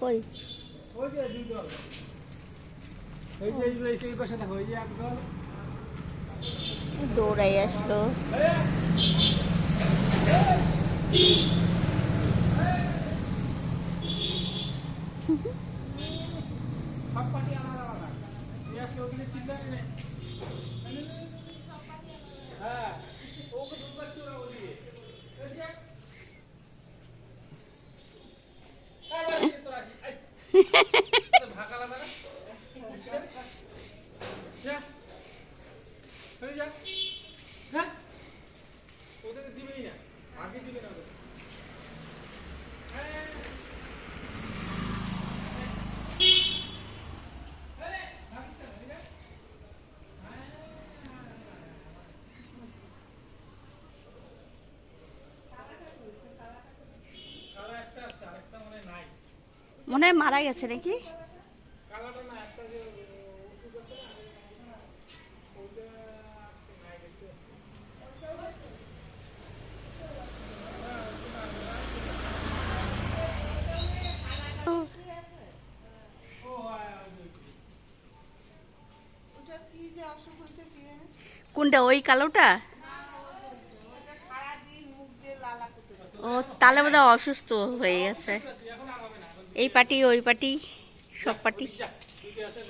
কই ওই যে দুই দল, ওই যে এই পাশে দেখো, ওই যে এক দল দৌড়াই আসলো। সব পার্টি আলাদা আলাদা। এই আজকে ওখানে চিন্তা নেই। হ্যাঁ, ওকে দুবার চোরা ওদিকে। এই যে তোর আসি, এই ভাগ আলাদা না? যা, ওই যা। হ্যাঁ, ওদেরকে দিবেই না, আগে দিবে না ওদের। মনে হয় মারা গেছে নাকি? কালাটা না, একটা যে ওষুধ আছে না, ওইটা নাই দেখতে। কোনটা, ওই কালোটা? ও তাহলে বোধহয় অসুস্থ হয়ে গেছে। এই পার্টি ওই পার্টি সব পার্টি। আছে